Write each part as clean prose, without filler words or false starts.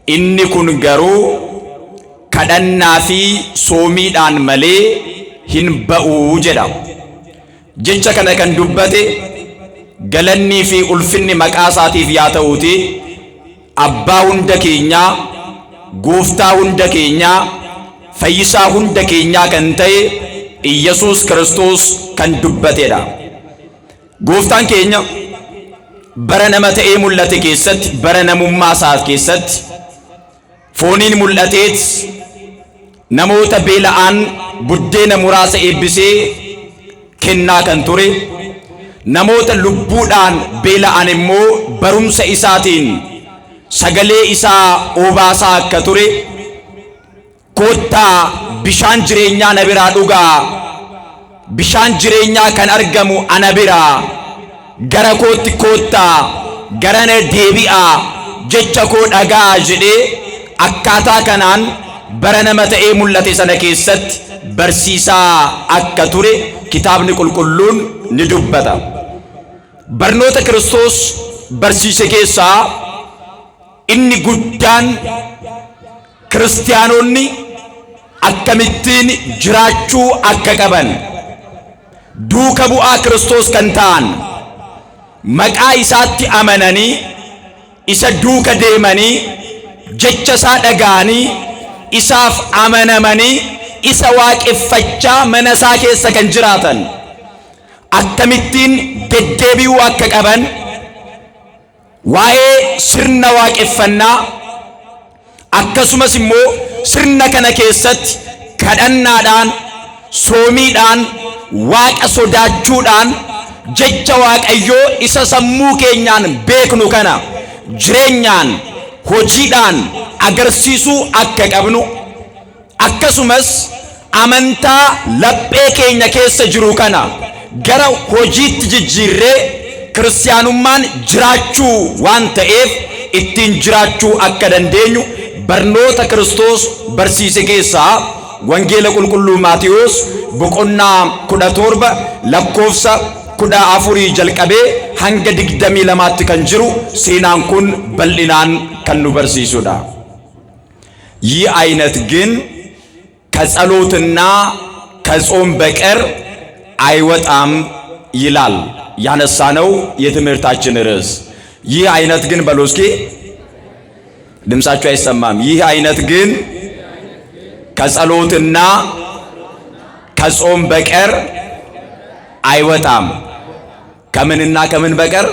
inni kun garuu kadhannaa fi soomiidhaan malee hin ba'uu jedha. Jecha kana kan dubbate galannii fi ulfinni maqaa isaatiif yaa ta'uuti abbaa hunda keenyaa, gooftaa hunda keenyaa, fayyisaa hunda keenyaa kan ta'e Iyyasuus Kiristoos kan dubbatedha. Gooftaan keenya bara nama ta'ee mul'ate keessatti, bara namummaa isaa keessatti fooniin mul'ateet namoota beela'an buddeena muraasa eebbisee kennaa kan ture, namoota lubbuudhaan beela'an immoo barumsa isaatiin sagalee isaa obaasaa akka ture, koottaa bishaan jireenyaa na biraa dhugaa, bishaan jireenyaa kan argamu ana biraa, gara kootti koottaa, gara na deebi'aa, jecha koo dhagaa jedhee akkaataa kanaan bara nama ta'ee mul'ate sana keessatti barsiisaa akka ture kitaabni qulqulluun ni dubbata. Barnoota Kiristoos barsiise keessaa inni guddaan kiristaanonni akkamittiin jiraachuu akka qaban, duuka bu'aa Kiristoos kan ta'an, maqaa isaatti amananii isa duuka deemanii jecha isaa dhaga'anii isaaf amanamanii isa waaqeffachaa mana isaa keessa kan jiraatan akkamittiin deddeebi'uu akka qaban, waa'ee sirna waaqeffannaa akkasumas immoo sirna kana keessatti kadhannaadhaan, soomiidhaan, waaqa sodaachuudhaan jecha waaqayyoo isa sammuu keenyaan beeknu kana jireenyaan, hojiidhaan agarsiisuu akka qabnu, akkasumas amantaa laphee keenya keessa jiru kana gara hojiitti jijjiirree kiristaanummaan jiraachuu waan ta'eef ittiin jiraachuu akka dandeenyu barnoota Kiristoos barsiise keessaa wangeela qulqulluu Maatiyos boqonnaa 17 lakkoofsa 14 jalqabee hanga 22tti kan jiru seenaan kun bal'inaan kan nu barsiisudha። ይህ አይነት ግን ከጸሎትና ከጾም በቀር አይወጣም ይላል ያነሳነው የትምህርታችን ርዕስ። ይህ አይነት ግን በሉ እስኪ፣ ድምጻችሁ አይሰማም። ይህ አይነት ግን ከጸሎትና ከጾም በቀር አይወጣም። ከምንና ከምን በቀር?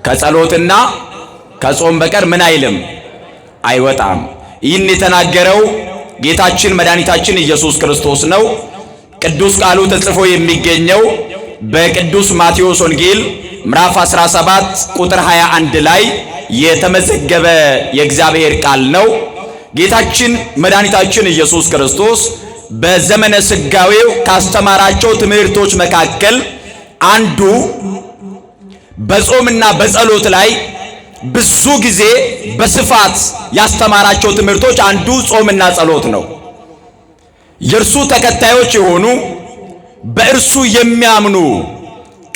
ከጸሎትና ከጾም በቀር ምን አይልም? አይወጣም። ይህን የተናገረው ጌታችን መድኃኒታችን ኢየሱስ ክርስቶስ ነው። ቅዱስ ቃሉ ተጽፎ የሚገኘው በቅዱስ ማቴዎስ ወንጌል ምዕራፍ 17 ቁጥር 21 ላይ የተመዘገበ የእግዚአብሔር ቃል ነው። ጌታችን መድኃኒታችን ኢየሱስ ክርስቶስ በዘመነ ስጋዌው ካስተማራቸው ትምህርቶች መካከል አንዱ በጾምና በጸሎት ላይ ብዙ ጊዜ በስፋት ያስተማራቸው ትምህርቶች አንዱ ጾምና ጸሎት ነው። የእርሱ ተከታዮች የሆኑ በእርሱ የሚያምኑ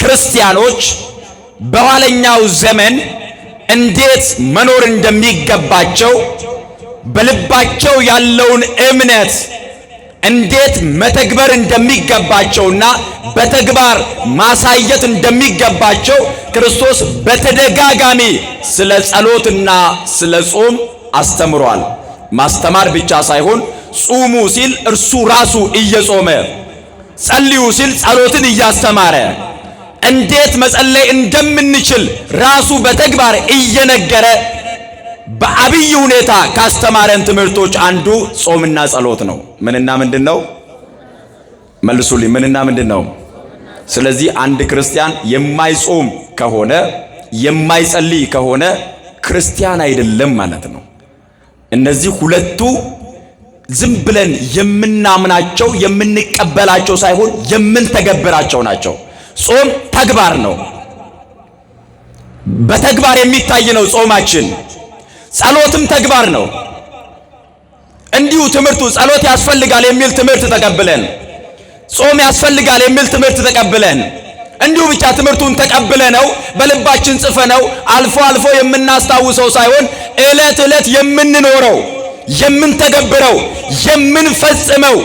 ክርስቲያኖች በኋለኛው ዘመን እንዴት መኖር እንደሚገባቸው፣ በልባቸው ያለውን እምነት እንዴት መተግበር እንደሚገባቸውና በተግባር ማሳየት እንደሚገባቸው ክርስቶስ በተደጋጋሚ ስለ ጸሎትና ስለ ጾም አስተምሯል። ማስተማር ብቻ ሳይሆን ጾሙ ሲል እርሱ ራሱ እየጾመ፣ ጸልዩ ሲል ጸሎትን እያስተማረ፣ እንዴት መጸለይ እንደምንችል ራሱ በተግባር እየነገረ በአብይ ሁኔታ ካስተማረን ትምህርቶች አንዱ ጾምና ጸሎት ነው። ምንና ምንድነው? መልሱልኝ። ምንና ምንድነው? ስለዚህ አንድ ክርስቲያን የማይጾም ከሆነ የማይጸልይ ከሆነ ክርስቲያን አይደለም ማለት ነው። እነዚህ ሁለቱ ዝም ብለን የምናምናቸው የምንቀበላቸው ሳይሆን የምንተገብራቸው ናቸው። ጾም ተግባር ነው። በተግባር የሚታይ ነው ጾማችን። ጸሎትም ተግባር ነው። እንዲሁ ትምህርቱ ጸሎት ያስፈልጋል የሚል ትምህርት ተቀብለን፣ ጾም ያስፈልጋል የሚል ትምህርት ተቀብለን እንዲሁ ብቻ ትምህርቱን ተቀብለነው በልባችን ጽፈነው አልፎ አልፎ የምናስታውሰው ሳይሆን ዕለት ዕለት የምንኖረው የምንተገብረው የምንፈጽመው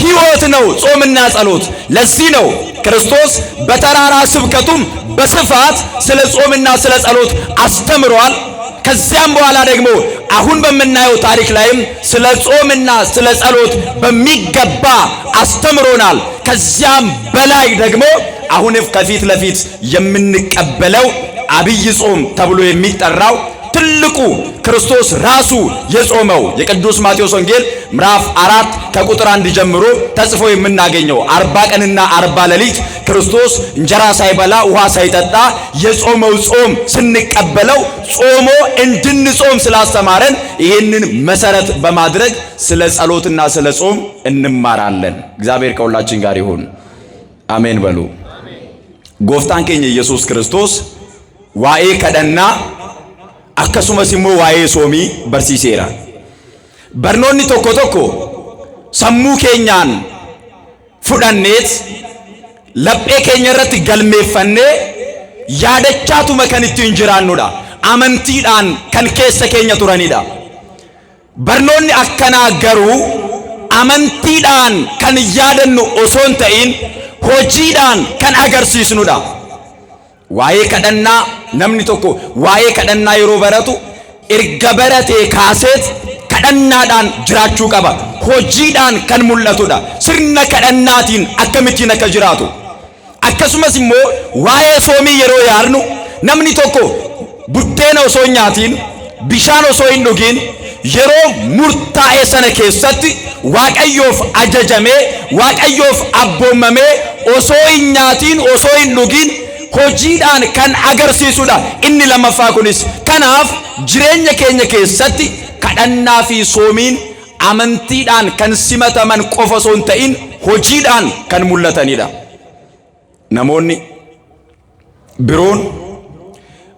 ሕይወት ነው ጾምና ጸሎት። ለዚህ ነው ክርስቶስ በተራራ ስብከቱም በስፋት ስለ ጾምና ስለ ጸሎት አስተምሯል። ከዚያም በኋላ ደግሞ አሁን በምናየው ታሪክ ላይም ስለ ጾምና ስለ ጸሎት በሚገባ አስተምሮናል። ከዚያም በላይ ደግሞ አሁን ከፊት ለፊት የምንቀበለው አብይ ጾም ተብሎ የሚጠራው ትልቁ ክርስቶስ ራሱ የጾመው የቅዱስ ማቴዎስ ወንጌል ምዕራፍ 4 ከቁጥር 1 ጀምሮ ተጽፎ የምናገኘው 40 ቀንና 40 ሌሊት ክርስቶስ እንጀራ ሳይበላ ውሃ ሳይጠጣ የጾመው ጾም ስንቀበለው ጾሞ እንድንጾም ስላስተማረን ይህንን መሰረት በማድረግ ስለ ጸሎትና ስለ ጾም እንማራለን። እግዚአብሔር ከሁላችን ጋር ይሁን። አሜን በሉ። ጎፍታን ኬኛ ኢየሱስ ክርስቶስ ዋኤ ከደና akkasumas immoo waa'ee soomii barsiiseera. Barnoonni tokko tokko sammuu keenyaan fudhanneet laphee keenya irratti galmeeffannee yaadachaatuma kan ittiin jiraannudha. Amantiidhaan kan keessa keenya turanidha. Barnoonni akkanaa garuu amantiidhaan kan yaadannu osoo hin ta'in hojiidhaan kan agarsiisnudha. waa'ee kadhannaa namni tokko waa'ee kadhannaa yeroo baratu erga baratee kaaseet kadhannaadhaan jiraachuu qaba. Hojiidhaan kan mul'atudha. Sirna kadhannaatiin akkamittiin akka jiraatu. Akkasumas immoo waa'ee soomii yeroo yaadnu namni tokko buddeena osoo hin nyaatiin bishaan osoo hin dhugin yeroo murtaa'e sana keessatti waaqayyoof ajajamee waaqayyoof abboomamee osoo hin nyaatiin osoo hin dhugin hojiidhaan kan agarsiisudha. Inni lammaffaa kunis kanaaf jireenya keenya keessatti kadhannaa fi soomiin amantiidhaan kan simataman qofa osoo hin ta'in hojiidhaan kan mul'atanidha. Namoonni biroon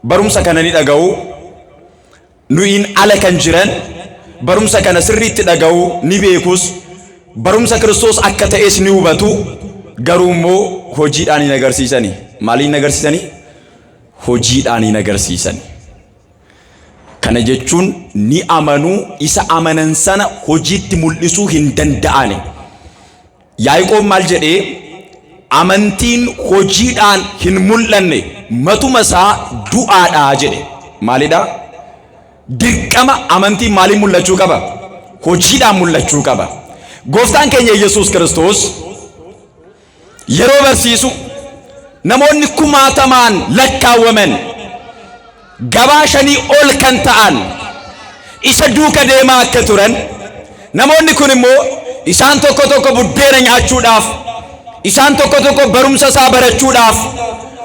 barumsa kana ni dhaga'u, nuyin ala kan jiran barumsa kana sirriitti dhaga'u ni beekus, barumsa Kiristoos akka ta'es ni hubatu. Garuu immoo hojiidhaan hin agarsiisani. Maaliin agarsiisani? Hojiidhaan hin agarsiisani. Kana jechuun ni amanuu, isa amanan sana hojiitti mul'isuu hin danda'ani. Yaaqoob maal jedhee amantiin hojiidhaan hin mul'anne matuma isaa du'aadha jedhe. Maalidha? Dirqama amantiin maaliin mul'achuu qaba? Hojiidhaan mul'achuu qaba. Gooftaan keenya Yesuus Kiristoos yeroo barsiisu namoonni kumaatamaan lakkaawwaman gabaa shanii ol kan ta'an isa duuka deemaa akka turan, namoonni kun immoo isaan tokko tokko buddeena nyaachuudhaaf, isaan tokko tokko barumsa isaa barachuudhaaf,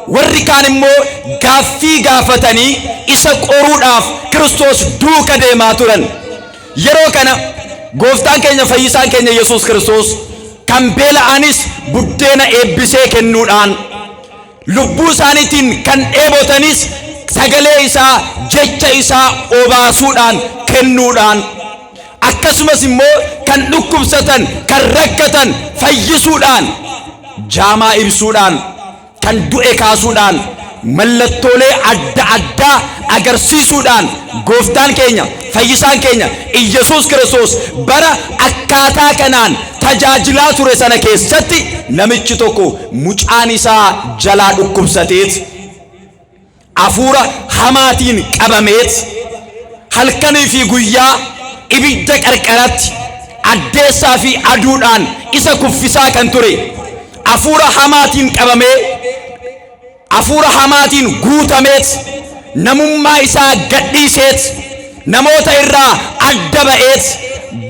warri kaan immoo gaaffii gaafatanii isa qoruudhaaf Kiristoos duuka deemaa turan. Yeroo kana gooftaan keenya fayyisaan keenya Yesuus Kiristoos kan beela'anis buddeena eebbisee kennuudhaan, lubbuu isaaniitiin kan dheebotanis sagalee isaa jecha isaa obaasuudhaan kennuudhaan, akkasumas immoo kan dhukkubsatan kan rakkatan fayyisuudhaan, jaamaa ibsuudhaan, kan du'e kaasuudhaan, mallattoolee adda addaa agarsiisuudhaan gooftaan keenya fayyisaan keenya Yesuus Kiristoos bara akkaataa kanaan tajaajilaa ture sana keessatti namichi tokko mucaan isaa jalaa dhukkubsateet hafuura hamaatiin qabameet halkanii fi guyyaa ibidda qarqaratti addeessaa fi aduudhaan isa kuffisaa kan ture, hafuura hamaatiin qabamee hafuura hamaatiin guutameet namummaa isaa gadhiiseet namoota irraa adda ba'eet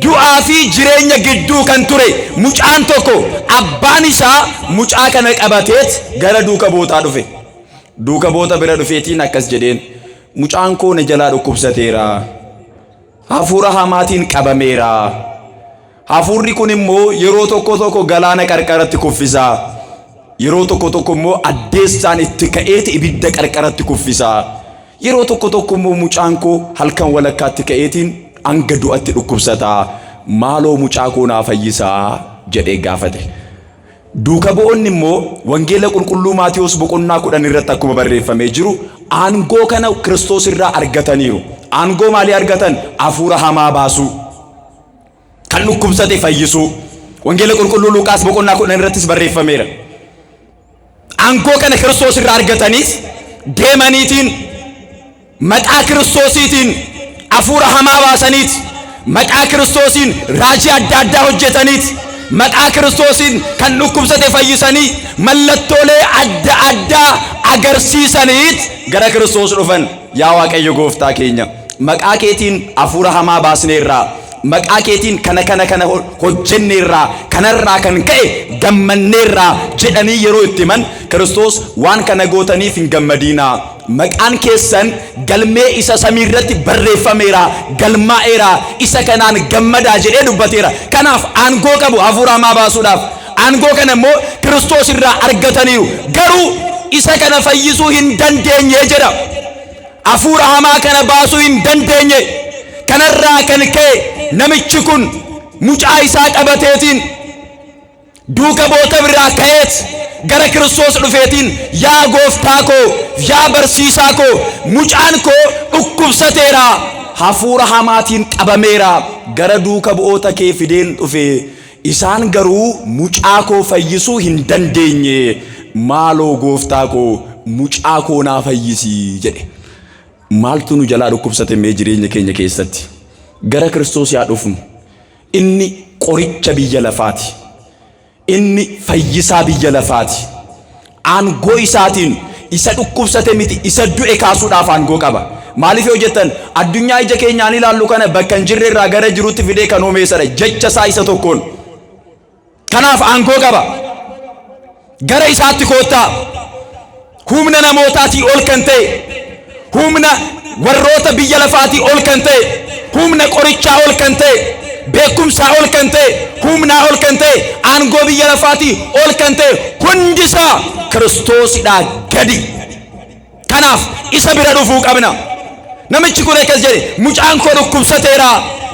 du'aa fi jireenya gidduu kan ture mucaan tokko abbaan isaa mucaa kana qabateet gara duuka bootaa dhufe. Duuka boota bira dhufeetiin akkas jedheen, mucaan koo na jalaa dhukkubsateera, hafuura hamaatiin qabameera. Hafuurri kun immoo yeroo tokko tokko galaana qarqaratti kuffisaa, yeroo tokko tokko immoo addeessaan itti ka'eeti ibidda qarqaratti kuffisaa, yeroo tokko tokko immoo mucaan koo halkan walakkaatti ka'eetiin hanga du'atti dhukkubsataa, maaloo mucaa koo naa fayyisaa jedhee gaafate. Duuka bu'oonni immoo wangeela qulqulluu Maatiyos boqonnaa 10 irratti akkuma barreeffamee jiru aangoo kana Kiristoos irraa argataniiru. Aangoo maalii argatan? Hafuura hamaa baasuu, kan dhukkubsate fayyisuu. Wangeela qulqulluu Luqaas boqonnaa 10 irrattis barreeffameera. Aangoo kana Kiristoos irraa argataniis deemaniitiin maqaa Kiristoosiitiin hafuura hamaa baasaniit, maqaa Kiristoosiin raajii adda addaa hojjetaniit, maqaa Kiristoosiin kan dhukkubsate fayyisanii mallattoolee adda addaa agarsiisaniit gara Kiristoos dhufan. Yaa Waaqayyo gooftaa keenya, maqaa keetiin hafuura hamaa baasneerraa, maqaa keetiin kana hojjenneerraa, kanarraa kan ka'e gammanneerraa jedhanii yeroo itti himan Kiristoos waan kana gootaniif hin gammadinaa. Maqaan keessan galmee isa samii irratti barreeffameera, galmaa'eera, isa kanaan gammadaa jedhee dubbateera. Kanaaf aangoo qabu hafuura hamaa baasuudhaaf. Aangoo kana immoo Kiristoos irraa argataniiru. Garuu isa kana fayyisuu hin dandeenye jedha. Hafuura hamaa kana baasuu hin dandeenye. Kanarraa kan ka'e namichi kun mucaa isaa qabateetiin duuka boota biraa ka'eet gara Kiristoos dhufeetiin, yaa gooftaa koo, yaa barsiisaa koo, mucaan koo dhukkubsateera, hafuura hamaatiin qabameera, gara duuka bu'oota kee fideen dhufe, isaan garuu mucaa koo fayyisuu hin dandeenye, maaloo gooftaa koo mucaa koo naa fayyisii jedhe. Maaltu nu jalaa dhukkubsate mee jireenya keenya keessatti? Gara Kiristoos yaa dhufnu. Inni qoricha biyya lafaati. Inni fayyisaa biyya lafaati. Aangoo isaatiin isa dhukkubsate miti, isa du'e kaasuudhaaf aangoo qaba. Maaliif yoo jettan addunyaa ija keenyaan ilaallu kana bakka hin jirre irraa gara jirutti fidee kan uumeessadha jecha isaa isa tokkoon. Kanaaf aangoo qaba. Gara isaatti koottaa. Humna namootaatii ol kan ta'e, humna warroota biyya lafaatii ol kan ta'e, humna qorichaa ol kan ta'e, beekumsaa ol kan ta'e, humnaa ol kan ta'e, aangoo biyya lafaatii ol kan ta'e hundisaa Kiristoosidhaa gadi. Kanaaf isa bira dhufuu qabna. Namichi kun akkas jedhe, mucaan koo dhukkubsateera,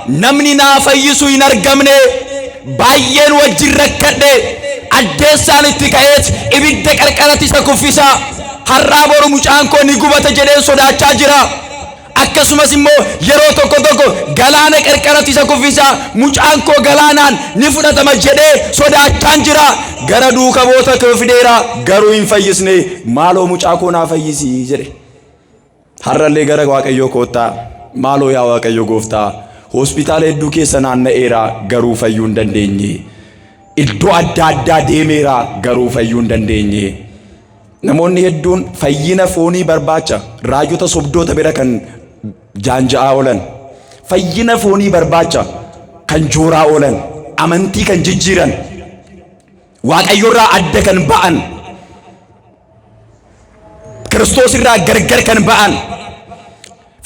namni naa fayyisuu hin argamne, baay'een wajjin rakkadhe, addeessaan itti ka'eet ibidda qarqaratti isa kuffisaa, har'aa boru mucaan koo ni gubata jedheen sodaachaa jira. Akkasumas immoo yeroo tokko galaana qarqaratti isa kuffisaa, mucaan koo galaanaan ni fudhatama jedhee sodaachaan jira. Gara duuka boota koo fideera, garuu hin fayyisne, maaloo mucaa koo naa fayyisii jedhe. Har'allee gara Waaqayyoo koottaa, maaloo yaa Waaqayyo gooftaa, hospitaala hedduu keessa naanna'eera, garuu fayyuu hin dandeenye. Iddoo adda addaa deemeera, garuu fayyuu hin dandeenye. Namoonni hedduun fayyina foonii barbaacha, raajota sobdoota bira kan jaanja'aa oolan, fayyina foonii barbaacha kan jooraa oolan, amantii kan jijjiiran, Waaqayyoorraa adda kan ba'an, Kiristoos irraa gargar kan ba'an,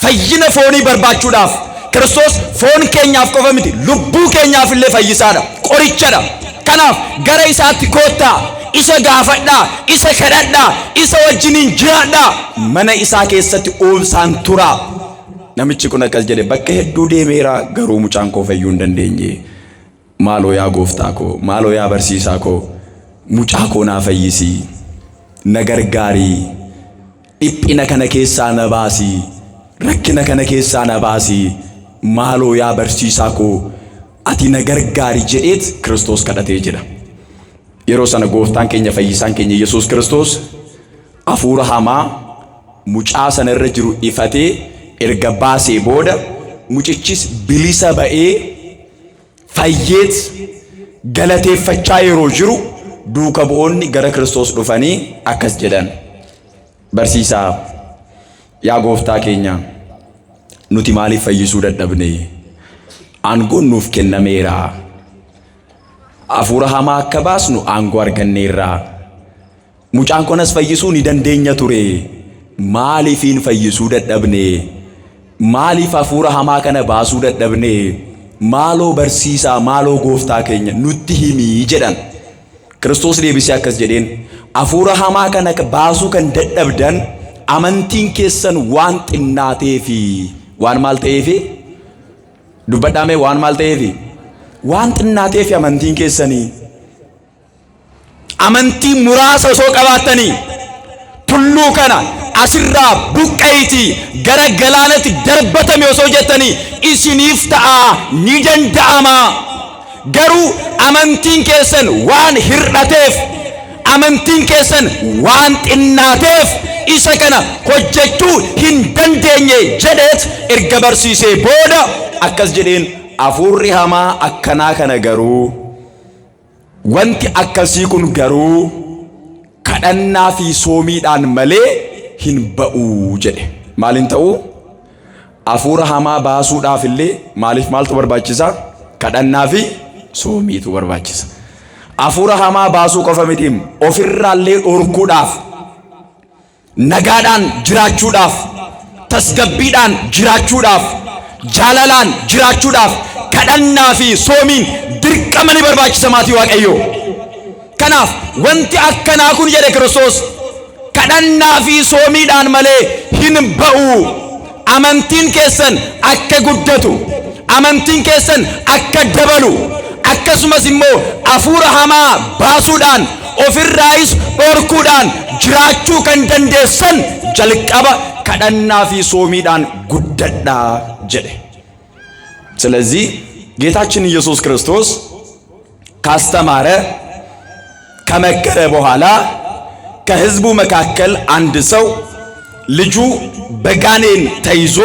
fayyina foonii barbaachuudhaaf Kiristoos foon keenyaaf qofa miti, lubbuu keenyaaf illee fayyisaadha, qorichadha. Kanaaf gara isaatti koottaa, isa gaafadhaa, isa kadhadhaa, isa wajjiniin jiraadhaa, mana isaa keessatti oolsaan turaa. Namichi kun akkas jedhe, bakka hedduu deemeera, garuu mucaan koo fayyuu hin dandeenye. Maaloo yaa gooftaa koo, maaloo yaa barsiisaa koo, mucaa koo naa fayyisii, na gargaarii, dhiphina kana keessaa na baasii, rakkina kana keessaa na baasii, maaloo yaa barsiisaa koo, ati na gargaarii jedheet Kiristoos kadhatee jira. Yeroo sana gooftaan keenya fayyisaan keenya Yesuus Kiristoos hafuura hamaa mucaa sana irra jiru ifatee erga baasee booda mucichis bilisa ba'ee fayyeet galateeffachaa yeroo jiru duuka bu'oonni gara Kiristoos dhufanii akkas jedhan, barsiisaa, yaa gooftaa keenya, nuti maaliif fayyisuu dadhabne? Aangoon nuuf kennameera. Hafuura hamaa akka baasnu aangoo arganneerra. Mucaan konas fayyisuu ni dandeenya ture. Maaliifin fayyisuu dadhabne? Maaliif hafuura hamaa kana baasuu dadhabne? Maaloo barsiisaa, maaloo gooftaa keenya nutti himii jedhan. Kiristoos deebisee akkas jedheen, hafuura hamaa kana baasuu kan dadhabdan amantiin keessan waan xinnaateefi. Waan maal ta'eefi? Dubbadhaame, waan maal ta'eefi? Waan xinnaateefi amantiin keessanii. amantii muraasa osoo qabaatanii tulluu kana asirraa buqqa'iitii gara galaanatti darbatame osoo jettanii isiniif ta'a ni danda'ama. Garuu amantiin keessan waan hir'ateef, amantiin keessan waan xinnaateef isa kana hojjechuu hin dandeenye jedheet erga barsiisee booda akkas jedheen, hafuurri hamaa akkanaa kana garuu, wanti akkasii kun garuu kadhannaa fi soomiidhaan malee hin ba'u jedhe. Maaliin ta'u? Hafuura hamaa baasuudhaaf illee maaltu barbaachisa? Kadhannaa fi soomiitu barbaachisa. Hafuura hamaa baasuu qofa miti, ofirraallee dhorkuudhaaf, nagaadhaan jiraachuudhaaf, tasgabbiidhaan jiraachuudhaaf, jaalalaan jiraachuudhaaf kadhannaa fi soomiin dirqama ni barbaachisa maatii Waaqayyoo. Kanaaf wanti akkanaa kun jedhe Kiristoos kadhannaa fi soomiidhaan malee hin ba'u. Amantiin keessan akka guddatu, amantiin keessan akka dabalu, akkasumas immoo hafuura hamaa baasuudhaan ofirraayis dhorkuudhaan jiraachuu kan dandeessan jalqaba kadhannaa fi soomiidhaan guddadhaa jedhe። ስለዚህ ጌታችን ኢየሱስ ክርስቶስ ካስተማረ ከመከረ በኋላ ከሕዝቡ መካከል አንድ ሰው ልጁ በጋኔን ተይዞ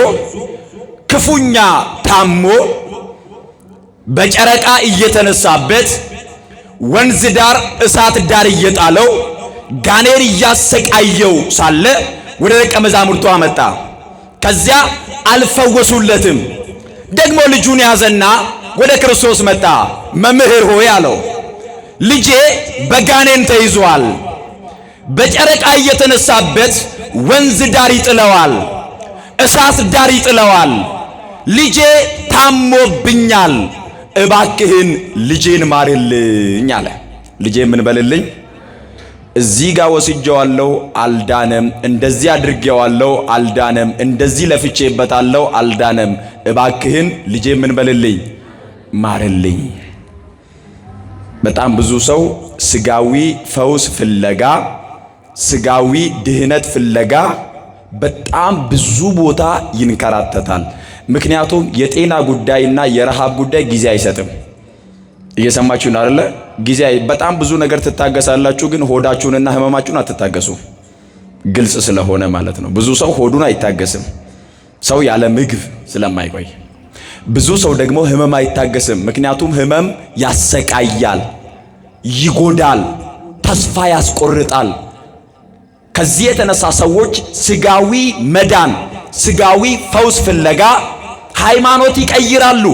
ክፉኛ ታሞ በጨረቃ እየተነሳበት ወንዝ ዳር እሳት ዳር እየጣለው ጋኔን እያሰቃየው ሳለ ወደ ደቀ መዛሙርቱ አመጣ። ከዚያ አልፈወሱለትም። ደግሞ ልጁን ያዘና ወደ ክርስቶስ መጣ። መምህር ሆይ አለው፣ ልጄ በጋኔን ተይዟል፣ በጨረቃ እየተነሳበት ወንዝ ዳር ይጥለዋል፣ እሳት ዳር ይጥለዋል፣ ልጄ ታሞብኛል፣ እባክህን ልጄን ማርልኝ አለ። ልጄ ምን በልልኝ? እዚህ ጋር ወስጄዋለሁ አልዳነም፣ እንደዚህ አድርጌዋለሁ አልዳነም፣ እንደዚህ ለፍቼበታለሁ አልዳነም፣ እባክህን ልጄ ምን በልልኝ? ማርልኝ። በጣም ብዙ ሰው ስጋዊ ፈውስ ፍለጋ፣ ስጋዊ ድህነት ፍለጋ በጣም ብዙ ቦታ ይንከራተታል። ምክንያቱም የጤና ጉዳይና የረሃብ ጉዳይ ጊዜ አይሰጥም። እየሰማችሁ ነው አይደለ? ጊዜ በጣም ብዙ ነገር ትታገሳላችሁ፣ ግን ሆዳችሁንና ህመማችሁን አትታገሱ። ግልጽ ስለሆነ ማለት ነው። ብዙ ሰው ሆዱን አይታገስም፣ ሰው ያለ ምግብ ስለማይቆይ። ብዙ ሰው ደግሞ ህመም አይታገስም፣ ምክንያቱም ህመም ያሰቃያል፣ ይጎዳል፣ ተስፋ ያስቆርጣል። ከዚህ የተነሳ ሰዎች ስጋዊ መዳን፣ ስጋዊ ፈውስ ፍለጋ ሃይማኖት ይቀይራሉ።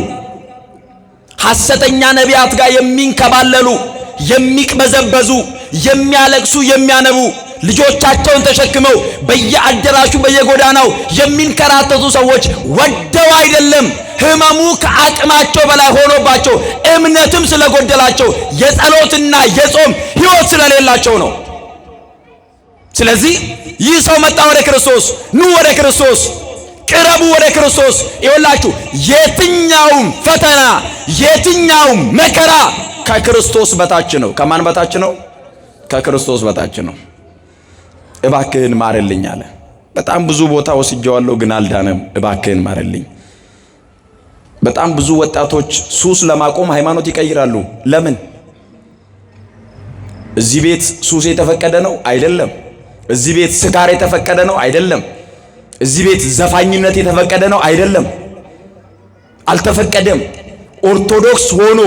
ሐሰተኛ ነቢያት ጋር የሚንከባለሉ፣ የሚቅበዘበዙ፣ የሚያለቅሱ፣ የሚያነቡ ልጆቻቸውን ተሸክመው በየአዳራሹ በየጎዳናው የሚንከራተቱ ሰዎች ወደው አይደለም፣ ህመሙ ከአቅማቸው በላይ ሆኖባቸው እምነትም ስለጎደላቸው የጸሎትና የጾም ህይወት ስለሌላቸው ነው። ስለዚህ ይህ ሰው መጣ ወደ ክርስቶስ። ኑ ወደ ክርስቶስ፣ ቅረቡ ወደ ክርስቶስ። ይኸውላችሁ የትኛውም ፈተና፣ የትኛውም መከራ ከክርስቶስ በታች ነው። ከማን በታች ነው? ከክርስቶስ በታች ነው። እባክህን ማርልኝ አለ። በጣም ብዙ ቦታ ወስጄዋለሁ ግን አልዳነም፣ እባክህን ማርልኝ። በጣም ብዙ ወጣቶች ሱስ ለማቆም ሃይማኖት ይቀይራሉ። ለምን? እዚህ ቤት ሱስ የተፈቀደ ነው? አይደለም። እዚህ ቤት ስካር የተፈቀደ ነው? አይደለም። እዚህ ቤት ዘፋኝነት የተፈቀደ ነው? አይደለም፣ አልተፈቀደም። ኦርቶዶክስ ሆኖ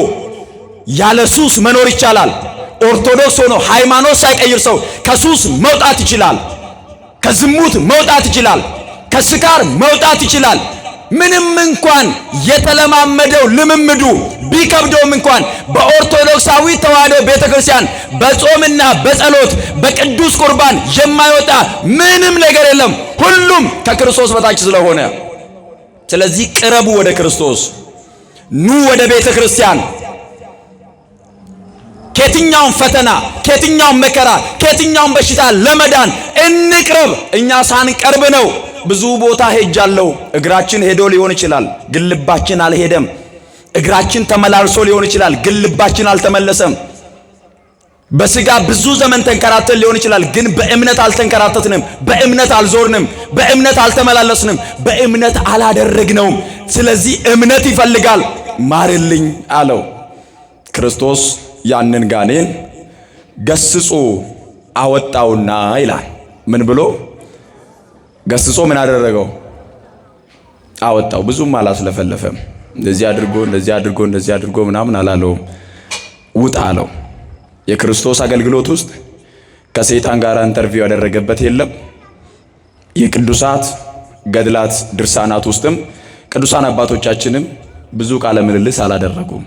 ያለ ሱስ መኖር ይቻላል። ኦርቶዶክስ ሆኖ ሃይማኖት ሳይቀይር ሰው ከሱስ መውጣት ይችላል፣ ከዝሙት መውጣት ይችላል፣ ከስካር መውጣት ይችላል። ምንም እንኳን የተለማመደው ልምምዱ ቢከብደውም እንኳን በኦርቶዶክሳዊ ተዋሕዶ ቤተክርስቲያን በጾምና በጸሎት በቅዱስ ቁርባን የማይወጣ ምንም ነገር የለም። ሁሉም ከክርስቶስ በታች ስለሆነ፣ ስለዚህ ቅረቡ ወደ ክርስቶስ፣ ኑ ወደ ቤተክርስቲያን። ከየትኛውም ፈተና፣ ከየትኛውም መከራ፣ ከየትኛውም በሽታ ለመዳን እንቅረብ። እኛ ሳንቀርብ ነው። ብዙ ቦታ ሄጃለሁ። እግራችን ሄዶ ሊሆን ይችላል፣ ግን ልባችን አልሄደም። እግራችን ተመላልሶ ሊሆን ይችላል፣ ግን ልባችን አልተመለሰም። በስጋ ብዙ ዘመን ተንከራተን ሊሆን ይችላል፣ ግን በእምነት አልተንከራተትንም፣ በእምነት አልዞርንም፣ በእምነት አልተመላለስንም፣ በእምነት አላደረግነውም። ስለዚህ እምነት ይፈልጋል። ማርልኝ አለው። ክርስቶስ ያንን ጋኔን ገስጾ አወጣውና ይላል። ምን ብሎ ገስጾ ምን አደረገው? አወጣው። ብዙም አላስለፈለፈም። እንደዚህ አድርጎ ምናምን አላለውም። ውጣ አለው። የክርስቶስ አገልግሎት ውስጥ ከሰይጣን ጋር ኢንተርቪው ያደረገበት የለም። የቅዱሳት ገድላት ድርሳናት ውስጥም ቅዱሳን አባቶቻችንም ብዙ ቃለ ምልልስ አላደረጉም።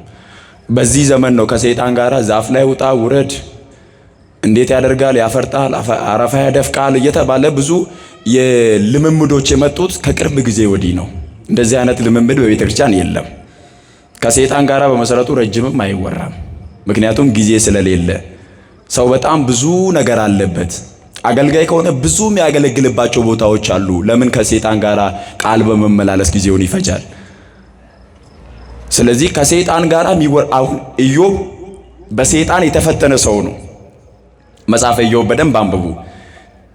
በዚህ ዘመን ነው ከሰይጣን ጋር ዛፍ ላይ ውጣ ውረድ፣ እንዴት ያደርጋል፣ ያፈርጣል፣ አረፋ ያደፍቃል እየተባለ ብዙ የልምምዶች የመጡት ከቅርብ ጊዜ ወዲህ ነው። እንደዚህ አይነት ልምምድ በቤተ ክርስቲያን የለም። ከሰይጣን ጋር በመሰረቱ ረጅምም አይወራም። ምክንያቱም ጊዜ ስለሌለ ሰው በጣም ብዙ ነገር አለበት። አገልጋይ ከሆነ ብዙ የሚያገለግልባቸው ቦታዎች አሉ። ለምን ከሰይጣን ጋር ቃል በመመላለስ ጊዜውን ይፈጃል? ስለዚህ ከሰይጣን ጋር አሁን ኢዮብ በሰይጣን የተፈተነ ሰው ነው። መጽሐፈ ኢዮብ በደንብ አንብቡ።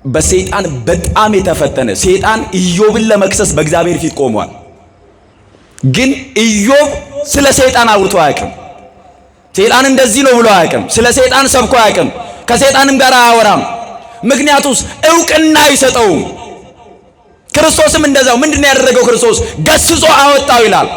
በሰይጣን በጣም የተፈተነ ሰይጣን ኢዮብን ለመክሰስ በእግዚአብሔር ፊት ቆሟል። ግን ኢዮብ ስለ ሰይጣን አውርቶ አያውቅም። ሰይጣን እንደዚህ ነው ብሎ አያውቅም። ስለ ሰይጣን ሰብኮ አያውቅም። ከሰይጣንም ጋር አያወራም። ምክንያቱስ እውቅና አይሰጠውም። ክርስቶስም እንደዛው ምንድነው ያደረገው? ክርስቶስ ገስጾ አወጣው ይላል።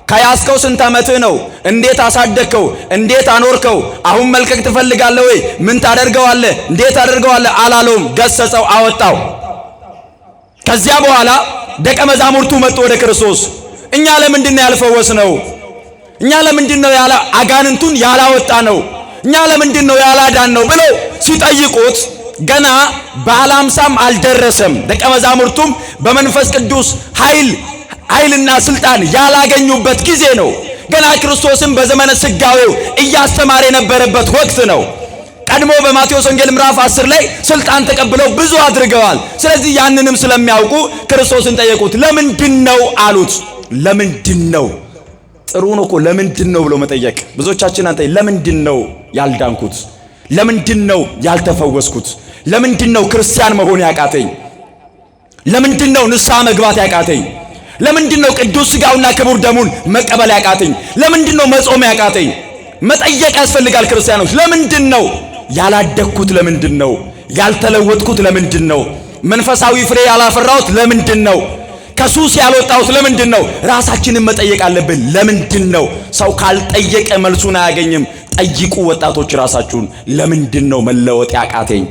ከያዝከው ስንት ዓመትህ ነው? እንዴት አሳደግከው? እንዴት አኖርከው? አሁን መልቀቅ ትፈልጋለህ ወይ? ምን ታደርገዋለህ? እንዴት አደርገዋለህ አላለውም። ገሰጸው፣ አወጣው። ከዚያ በኋላ ደቀ መዛሙርቱ መጡ ወደ ክርስቶስ። እኛ ለምንድን ነው ያልፈወስነው? እኛ ለምንድን ነው አጋንንቱን ያላወጣ ነው? እኛ ለምንድን ነው ያላዳን ነው ብለው ሲጠይቁት ገና በዓለ ሃምሳም አልደረሰም። ደቀ መዛሙርቱም በመንፈስ ቅዱስ ኃይልና ስልጣን ያላገኙበት ጊዜ ነው። ገና ክርስቶስም በዘመነ ስጋዌው እያስተማረ የነበረበት ወቅት ነው። ቀድሞ በማቴዎስ ወንጌል ምዕራፍ 10 ላይ ስልጣን ተቀብለው ብዙ አድርገዋል። ስለዚህ ያንንም ስለሚያውቁ ክርስቶስን ጠየቁት። ለምንድን ነው አሉት። ለምንድን ነው? ጥሩ ነው እኮ ለምንድን ነው ብሎ መጠየቅ። ብዙዎቻችን አንተ ለምንድን ነው ያልዳንኩት? ለምንድን ነው ያልተፈወስኩት? ለምንድን ነው ክርስቲያን መሆን ያቃተኝ? ለምንድን ነው ንስሐ መግባት ያቃተኝ? ለምንድን ነው ቅዱስ ሥጋውና ክቡር ደሙን መቀበል ያቃተኝ? ለምንድን ነው መጾም ያቃተኝ? መጠየቅ ያስፈልጋል። ክርስቲያኖች ለምንድን ነው ያላደግኩት? ለምንድን ነው ያልተለወጥኩት? ለምንድን ነው መንፈሳዊ ፍሬ ያላፈራሁት? ለምንድን ነው ከሱስ ያልወጣሁት? ለምንድን ነው? ራሳችንን መጠየቅ አለብን። ለምንድን ነው? ሰው ካልጠየቀ መልሱን አያገኝም። ጠይቁ ወጣቶች ራሳችሁን። ለምንድን ነው መለወጥ ያቃተኝ?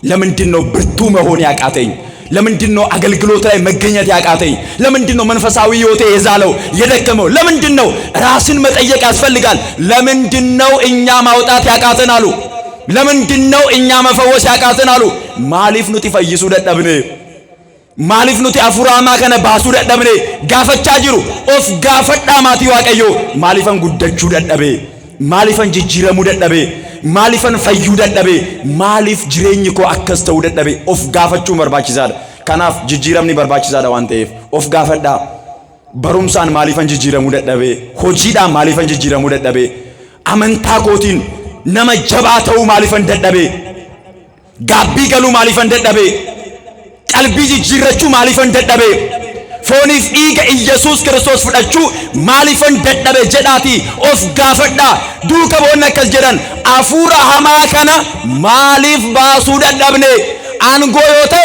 ለምንድን ነው ብርቱ መሆን ያቃተኝ? ለምንድን ነው አገልግሎት ላይ መገኘት ያቃተኝ? ለምንድን ነው መንፈሳዊ ሕይወቴ የዛለው የደከመው? ለምንድን ነው? ራስን መጠየቅ ያስፈልጋል። ለምንድን ነው እኛ ማውጣት ያቃተን አሉ። ለምንድን ነው እኛ መፈወስ ያቃተን አሉ። ማሊፍ ኑቲ ፈይሱ ደደብኔ ማሊፍ ኑቲ አፉራማ ከነ ባሱ ደደብኔ ጋፈቻ ጅሩ ኦፍ ጋፈዳ ማቲ ዋቀዮ ማሊፈን ጉደቹ ደደቤ ማሊፈን ጅጅረሙ ደደቤ ማሊፈን ፈዩ ደደቤ ማሊፍ ጅሬኝ ኮ አከስተው ደደቤ ኦፍ ጋፈቹ በርባቺሳዳ ከናፍ ጅጅረምኒ በርባቺሳዳ ዋንቴፍ ኦፍ ጋፈዳ በሩምሳን ማሊፈን ጅጅረሙ ደደቤ ሆጂዳ ማሊፈን ጅጅረሙ ደደቤ አመንታ ኮቲን ነመ ጀባተው ማሊፈን ደደቤ ጋቢ ገሉ ማሊፈን ደደቤ ቀልቢ ጅጅረቹ ማሊፈን ደደቤ ፎኒፍ ኢገ ኢየሱስ ክርስቶስ ፍዳቹ ማሊፈን ደደቤ ጀዳቲ ኦፍ ጋፈዳ ዱከ ቦነ ከጀዳን አፉራ ሃማ ከና ማሊፍ ባሱ ደደብኔ አንጎ ዮቴ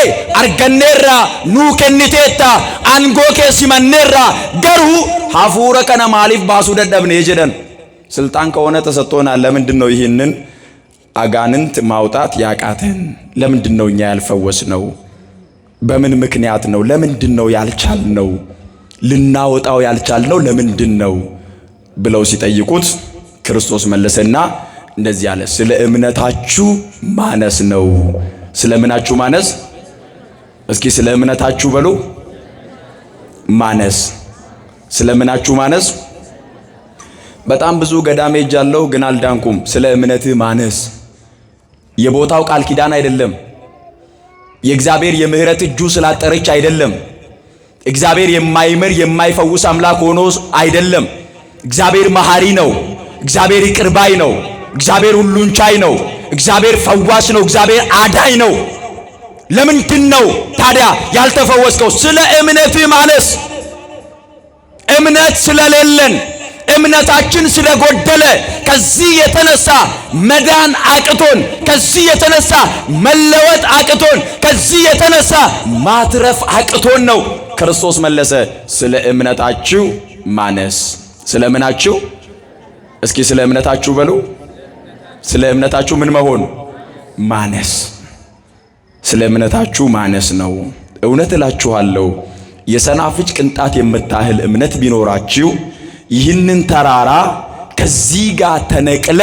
አርገኔራ ኑ ከኒቴታ አንጎ ከሲመኔራ ገሩ አፉራ ከና ማሊፍ ባሱ ደደብኔ ጀዳን ስልጣን ከሆነ ተሰጥቶናል። ለምንድን ነው ይህንን አጋንንት ማውጣት ያቃተን? ለምንድን ነው እኛ ያልፈወስነው? በምን ምክንያት ነው? ለምንድን ነው ያልቻልነው? ልናወጣው ያልቻልነው ለምንድን ነው ብለው ሲጠይቁት ክርስቶስ መለሰና እንደዚህ አለ። ስለ እምነታችሁ ማነስ ነው። ስለ ምናችሁ ማነስ? እስኪ ስለ እምነታችሁ በሉ። ማነስ። ስለ ምናችሁ ማነስ? በጣም ብዙ ገዳሜ ሄጃለሁ ግን አልዳንኩም። ስለ እምነትህ ማነስ። የቦታው ቃል ኪዳን አይደለም። የእግዚአብሔር የምህረት እጁ ስላጠረች አይደለም። እግዚአብሔር የማይምር የማይፈውስ አምላክ ሆኖ አይደለም። እግዚአብሔር መሐሪ ነው። እግዚአብሔር ይቅር ባይ ነው። እግዚአብሔር ሁሉን ቻይ ነው። እግዚአብሔር ፈዋሽ ነው። እግዚአብሔር አዳኝ ነው። ለምንድን ነው ታዲያ ያልተፈወስከው? ስለ እምነት ማነስ፣ እምነት ስለሌለን፣ እምነታችን ስለጎደለ፣ ከዚህ የተነሳ መዳን አቅቶን፣ ከዚህ የተነሳ መለወጥ አቅቶን፣ ከዚህ የተነሳ ማትረፍ አቅቶን ነው። ክርስቶስ መለሰ፣ ስለ እምነታችሁ ማነስ። ስለ ምናችሁ? እስኪ ስለ እምነታችሁ በሉ። ስለ እምነታችሁ ምን መሆን? ማነስ። ስለ እምነታችሁ ማነስ ነው። እውነት እላችኋለሁ የሰናፍጭ ቅንጣት የምታህል እምነት ቢኖራችሁ ይህንን ተራራ ከዚህ ጋር ተነቅለ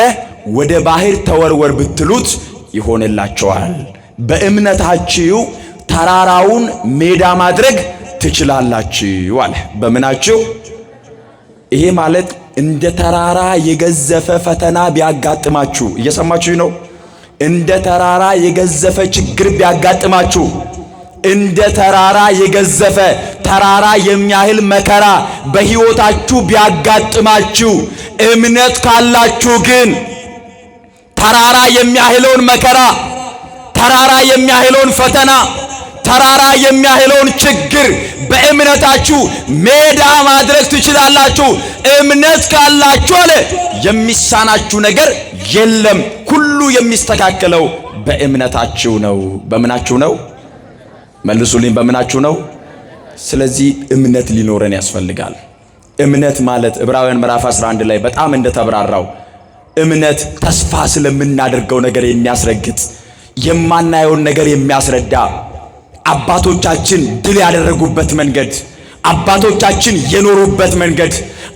ወደ ባህር ተወርወር ብትሉት ይሆንላችኋል። በእምነታችሁ ተራራውን ሜዳ ማድረግ ትችላላችሁ አለ። በምናችሁ? ይሄ ማለት እንደ ተራራ የገዘፈ ፈተና ቢያጋጥማችሁ፣ እየሰማችሁ ነው? እንደ ተራራ የገዘፈ ችግር ቢያጋጥማችሁ፣ እንደ ተራራ የገዘፈ ተራራ የሚያህል መከራ በሕይወታችሁ ቢያጋጥማችሁ፣ እምነት ካላችሁ ግን ተራራ የሚያህለውን መከራ፣ ተራራ የሚያህለውን ፈተና፣ ተራራ የሚያህለውን ችግር በእምነታችሁ ሜዳ ማድረግ ትችላላችሁ። እምነት ካላችሁ አለ የሚሳናችሁ ነገር የለም። ሁሉ የሚስተካከለው በእምነታችሁ ነው። በምናችሁ ነው? መልሱልኝ። በምናችሁ ነው? ስለዚህ እምነት ሊኖረን ያስፈልጋል። እምነት ማለት ዕብራውያን ምዕራፍ 11 ላይ በጣም እንደተብራራው እምነት ተስፋ ስለምናደርገው ነገር የሚያስረግጥ፣ የማናየውን ነገር የሚያስረዳ፣ አባቶቻችን ድል ያደረጉበት መንገድ፣ አባቶቻችን የኖሩበት መንገድ፣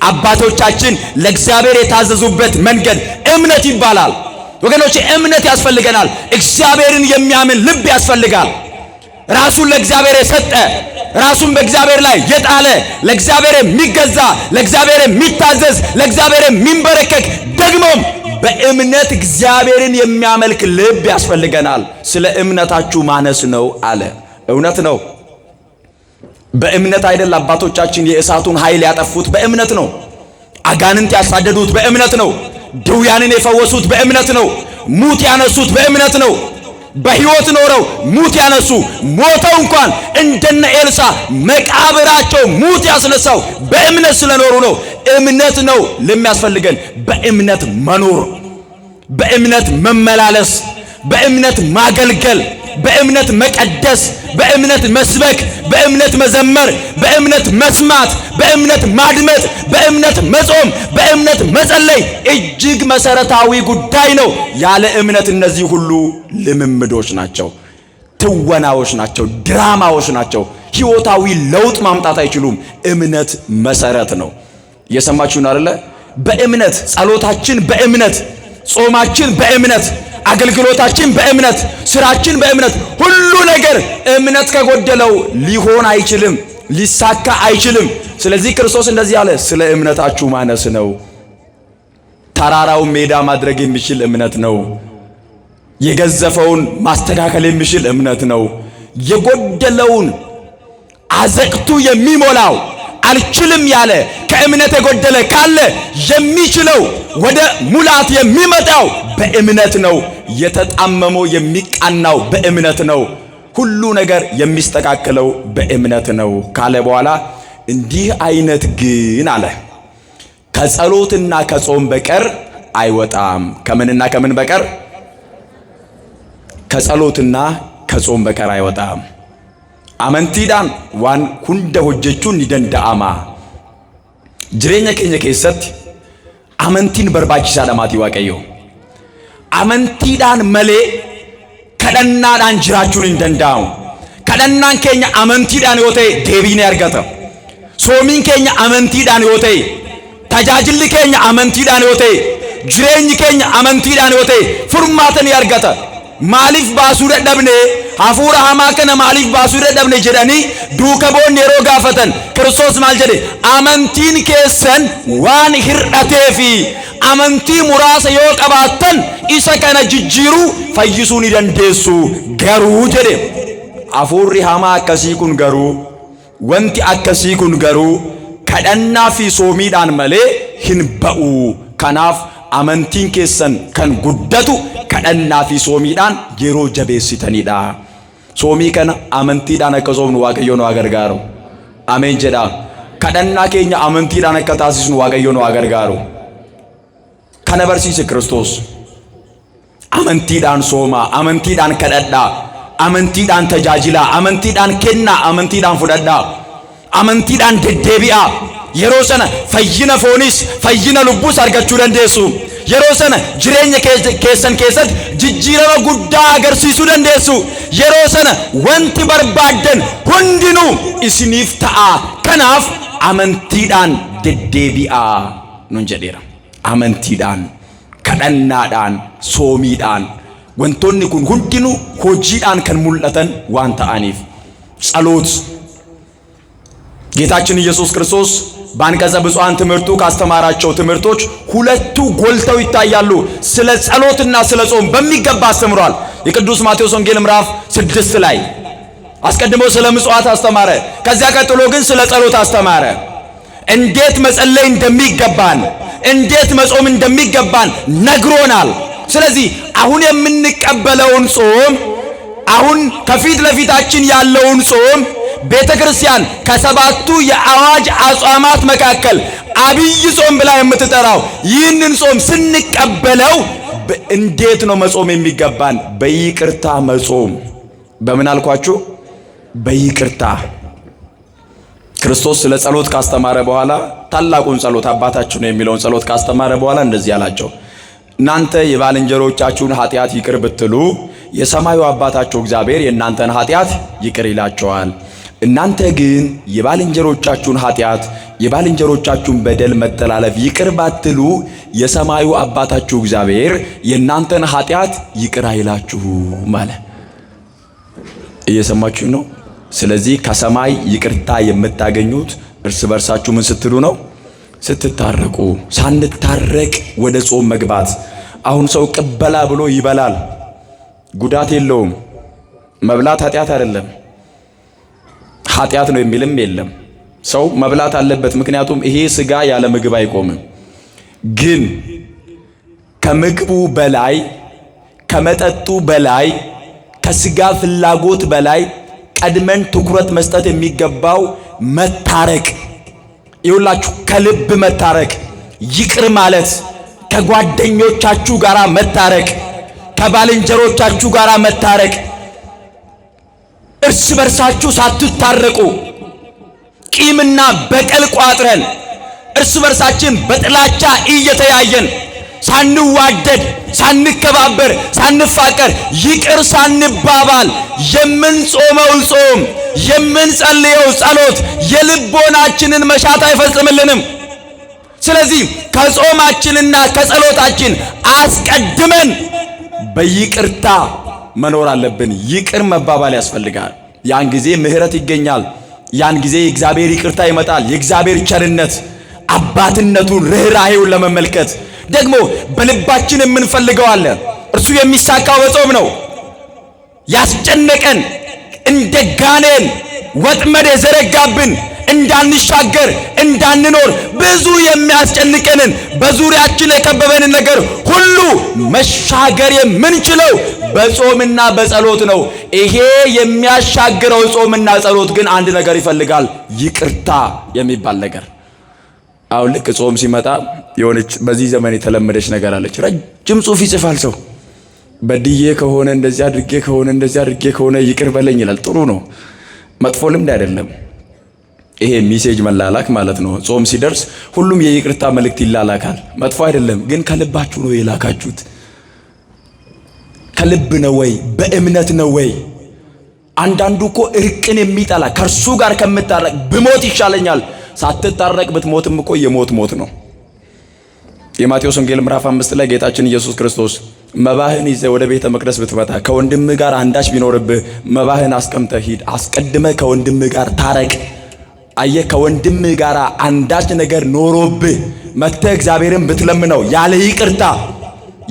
አባቶቻችን ለእግዚአብሔር የታዘዙበት መንገድ እምነት ይባላል። ወገኖች እምነት ያስፈልገናል። እግዚአብሔርን የሚያምን ልብ ያስፈልጋል። ራሱን ለእግዚአብሔር የሰጠ፣ ራሱን በእግዚአብሔር ላይ የጣለ፣ ለእግዚአብሔር የሚገዛ፣ ለእግዚአብሔር የሚታዘዝ፣ ለእግዚአብሔር የሚንበረከክ፣ ደግሞም በእምነት እግዚአብሔርን የሚያመልክ ልብ ያስፈልገናል። ስለ እምነታችሁ ማነስ ነው አለ። እውነት ነው። በእምነት አይደል አባቶቻችን የእሳቱን ኃይል ያጠፉት? በእምነት ነው። አጋንንት ያሳደዱት በእምነት ነው። ድውያንን የፈወሱት በእምነት ነው። ሙት ያነሱት በእምነት ነው። በሕይወት ኖረው ሙት ያነሱ፣ ሞተው እንኳን እንደነ ኤልሳ መቃብራቸው ሙት ያስነሳው በእምነት ስለኖሩ ነው። እምነት ነው ለሚያስፈልገን። በእምነት መኖር፣ በእምነት መመላለስ፣ በእምነት ማገልገል፣ በእምነት መቀደስ፣ በእምነት መስበክ፣ በእምነት መዘመር፣ በእምነት መስማት፣ በእምነት ማድመጥ፣ በእምነት መጾም፣ በእምነት መጸለይ እጅግ መሰረታዊ ጉዳይ ነው። ያለ እምነት እነዚህ ሁሉ ልምምዶች ናቸው፣ ትወናዎች ናቸው፣ ድራማዎች ናቸው። ሕይወታዊ ለውጥ ማምጣት አይችሉም። እምነት መሰረት ነው። እየሰማችሁን አይደለ? በእምነት ጸሎታችን፣ በእምነት ጾማችን፣ በእምነት አገልግሎታችን፣ በእምነት ስራችን፣ በእምነት ሁሉ ነገር እምነት ከጎደለው ሊሆን አይችልም፣ ሊሳካ አይችልም። ስለዚህ ክርስቶስ እንደዚህ አለ፣ ስለ እምነታችሁ ማነስ ነው። ተራራውን ሜዳ ማድረግ የሚችል እምነት ነው። የገዘፈውን ማስተካከል የሚችል እምነት ነው። የጎደለውን አዘቅቱ የሚሞላው አልችልም ያለ ከእምነት የጎደለ ካለ የሚችለው ወደ ሙላት የሚመጣው በእምነት ነው። የተጣመመው የሚቃናው በእምነት ነው። ሁሉ ነገር የሚስተካከለው በእምነት ነው ካለ በኋላ እንዲህ አይነት ግን አለ ከጸሎትና ከጾም በቀር አይወጣም። ከምንና ከምን በቀር? ከጸሎትና ከጾም በቀር አይወጣም። አመንቲዳን ዋን ሁንደ ሆጀቹን ይደንዳአማ ጅሬኛ keenya keessatti amantiin barbaachisaadha maatii waaqayyo. Amantiidhaan malee kadhannaadhaan jiraachuun hin danda'amu. Kadhannaan keenya amantiidhaan yoo ta'e deebii ni argata. Soomiin keenya amantiidhaan yoo ta'e, tajaajilli keenya amantiidhaan yoo ta'e, jireenyi keenya amantiidhaan yoo ta'e furmaata ni argata. Maaliif baasuu dadhabne? Hafuura hamaa kana maaliif baasuu dadhabne jedhanii duuka boonni yeroo gaafatan Kiristoos maal jedhe? Amantiin keessan waan hir'ateefi amantii muraasa yoo qabaattan isa kana jijjiiruu fayyisuu ni dandeessu garuu jedhe. Hafuurri hamaa akkasii kun garuu, wanti akkasii kun garuu kadhannaa fi soomiidhaan malee hin ba'u. Kanaaf amantiin keessan kan guddatu kadhannaa fi soomiidhaan yeroo jabeessitaniidha. Soomii kana amantiidhaan akka soomnu Waaqayyo nu gargaaru. Ameen jedha. Kadhannaa keenya amantiidhaan akka taasisnu Waaqayyo nu gargaaru. Kana barsiise Kiristoos. Amantiidhaan soomaa, amantiidhaan kadhadhaa, amantiidhaan tajaajilaa, amantiidhaan kennaa, amantiidhaan fudhadhaa, amantiidhaan deddeebi'aa. Yeroo sana fayyina foonis fayyina lubbuus argachuu dandeessu. Yeroo sana jireenya keessan keessatti jijjiirama guddaa agarsiisuu dandeessu. Yeroo sana wanti barbaaddan hundinuu isiniif ta'a. Kanaaf amantiidhaan deddeebi'aa nun jedheera. Amantiidhaan, kadhannaadhaan, soomiidhaan wantoonni kun hundinuu hojiidhaan kan mul'atan waan ta'aniif ጸሎት ጌታችን ኢየሱስ ክርስቶስ በአንቀጸ ብፁዓን ትምህርቱ ካስተማራቸው ትምህርቶች ሁለቱ ጎልተው ይታያሉ። ስለ ጸሎትና ስለ ጾም በሚገባ አስተምሯል። የቅዱስ ማቴዎስ ወንጌል ምዕራፍ 6 ላይ አስቀድሞ ስለ ምጽዋት አስተማረ። ከዚያ ቀጥሎ ግን ስለ ጸሎት አስተማረ። እንዴት መጸለይ እንደሚገባን፣ እንዴት መጾም እንደሚገባን ነግሮናል። ስለዚህ አሁን የምንቀበለውን ጾም፣ አሁን ከፊት ለፊታችን ያለውን ጾም ቤተክርስቲያን ከሰባቱ የአዋጅ አጽዋማት መካከል አብይ ጾም ብላ የምትጠራው ይህንን ጾም ስንቀበለው እንዴት ነው መጾም የሚገባን? በይቅርታ መጾም። በምን አልኳችሁ? በይቅርታ። ክርስቶስ ስለ ጸሎት ካስተማረ በኋላ ታላቁን ጸሎት አባታችን ነው የሚለውን ጸሎት ካስተማረ በኋላ እንደዚህ አላቸው። እናንተ የባልንጀሮቻችሁን ኃጢአት ይቅር ብትሉ የሰማዩ አባታችሁ እግዚአብሔር የእናንተን ኃጢአት ይቅር ይላችኋል። እናንተ ግን የባልንጀሮቻችሁን ኃጢአት የባልንጀሮቻችሁን በደል መተላለፍ ይቅር ባትሉ የሰማዩ አባታችሁ እግዚአብሔር የእናንተን ኃጢአት ይቅር አይላችሁም ማለት እየሰማችሁ ነው። ስለዚህ ከሰማይ ይቅርታ የምታገኙት እርስ በርሳችሁ ምን ስትሉ ነው? ስትታረቁ። ሳንታረቅ ወደ ጾም መግባት። አሁን ሰው ቅበላ ብሎ ይበላል፣ ጉዳት የለውም። መብላት ኃጢአት አይደለም፣ ኃጢአት ነው የሚልም የለም። ሰው መብላት አለበት፣ ምክንያቱም ይሄ ስጋ ያለ ምግብ አይቆምም። ግን ከምግቡ በላይ ከመጠጡ በላይ ከስጋ ፍላጎት በላይ ቀድመን ትኩረት መስጠት የሚገባው መታረቅ። ይውላችሁ ከልብ መታረቅ፣ ይቅር ማለት፣ ከጓደኞቻችሁ ጋራ መታረቅ፣ ከባልንጀሮቻችሁ ጋራ መታረቅ። እርስ በርሳችሁ ሳትታረቁ ቂምና በቀል ቋጥረን እርስ በርሳችን በጥላቻ እየተያየን ሳንዋደድ ሳንከባበር ሳንፋቀር ይቅር ሳንባባል የምንጾመው ጾም የምንጸልየው ጸሎት የልቦናችንን መሻት አይፈጽምልንም። ስለዚህ ከጾማችንና ከጸሎታችን አስቀድመን በይቅርታ መኖር አለብን። ይቅር መባባል ያስፈልጋል። ያን ጊዜ ምህረት ይገኛል። ያን ጊዜ የእግዚአብሔር ይቅርታ ይመጣል። የእግዚአብሔር ቸርነት አባትነቱን ርኅራኄውን ለመመልከት ደግሞ በልባችን የምንፈልገው አለ። እርሱ የሚሳካው በጾም ነው። ያስጨነቀን እንደ ጋኔን ወጥመድ የዘረጋብን እንዳንሻገር እንዳንኖር ብዙ የሚያስጨንቀንን በዙሪያችን የከበበንን ነገር ሁሉ መሻገር የምንችለው በጾምና በጸሎት ነው። ይሄ የሚያሻግረው ጾምና ጸሎት ግን አንድ ነገር ይፈልጋል፣ ይቅርታ የሚባል ነገር። አሁን ልክ ጾም ሲመጣ የሆነች በዚህ ዘመን የተለመደች ነገር አለች። ረጅም ጽሑፍ ይጽፋል ሰው። በድዬ ከሆነ እንደዚህ አድርጌ ከሆነ እንደዚህ አድርጌ ከሆነ ይቅር በለኝ ይላል። ጥሩ ነው፣ መጥፎ ልምድ አይደለም። ይሄ ሜሴጅ መላላክ ማለት ነው። ጾም ሲደርስ ሁሉም የይቅርታ መልእክት ይላላካል። መጥፎ አይደለም፣ ግን ከልባችሁ ነው የላካችሁት? ከልብ ነው ወይ? በእምነት ነው ወይ? አንዳንዱ እኮ እርቅን የሚጠላ ከእርሱ ጋር ከምታረቅ ብሞት ይሻለኛል። ሳትታረቅ ብትሞትም እኮ የሞት ሞት ነው። የማቴዎስ ወንጌል ምዕራፍ 5 ላይ ጌታችን ኢየሱስ ክርስቶስ መባህን ይዘህ ወደ ቤተ መቅደስ ብትመጣ ከወንድምህ ጋር አንዳች ቢኖርብህ መባህን አስቀምጠህ ሂድ፣ አስቀድመህ ከወንድምህ ጋር ታረቅ። አየህ፣ ከወንድምህ ጋር አንዳች ነገር ኖሮብህ መጥተህ እግዚአብሔርን ብትለምነው ያለ ይቅርታ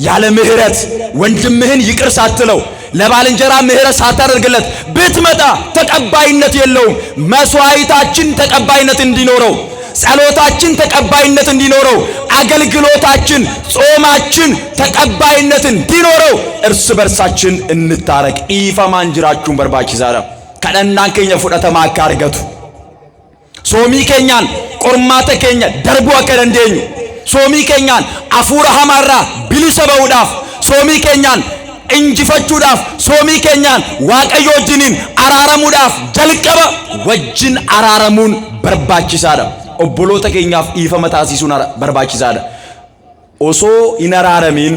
ያለ ምህረት ወንድምህን ይቅር ሳትለው ለባልንጀራ ምህረት ሳታደርግለት ብትመጣ ተቀባይነት የለውም። መስዋዕታችን ተቀባይነት እንዲኖረው ጸሎታችን ተቀባይነት እንዲኖረው፣ አገልግሎታችን ጾማችን ተቀባይነት እንዲኖረው እርስ በርሳችን እንታረቅ። ኢፈማን ጅራችሁን በርባቺሳዳ ከነናን ከኛ ፉደተማ አካርገቱ ሶሚ ከኛን ቆርማተ ከኛ ደርቡ አከረንደኙ ሶሚ ከኛን አፉራ ሐማራ ቢልሰበውዳፍ ሶሚ ከኛን እንጅፈቹዳፍ ሶሚ ከኛን ዋቀዮጅኒን አራረሙዳፍ ጀልቀበ ወጅን አራረሙን በርባቺሳዳ ኦቦሎተ ከኛፍ ኢፈመታሲሱን በርባቺሳዳ ኦሶ ኢነራረሚን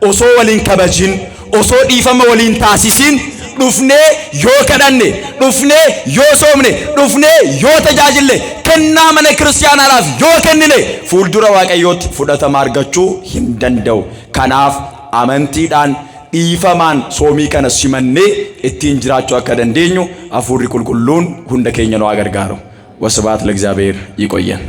ኦሶ ወሊን ከበጂን ኦሶ ዲፈመ ወሊን ታሲሲን ዱፍኔ ዮ ከዳኔ ዱፍኔ ዮ ሶምኔ ዱፍኔ ዮ ተጃጅሌ ከና መነ ክርስቲያን አላፍ ዮ ከንኔ ፉልዱረ ዋቀዮት ፉደተማ አርገቹ ሂንደንደው ከናፍ አመንቲዳን ኢፈማን ሶሚ ከነ ሲመኔ እቲን ጅራቹ አከደንዴኙ አፉሪ ቁልቁሉን ሁንደ ኬኛ ነው አገርጋሩ። ወስብሐት ለእግዚአብሔር። ይቆየን።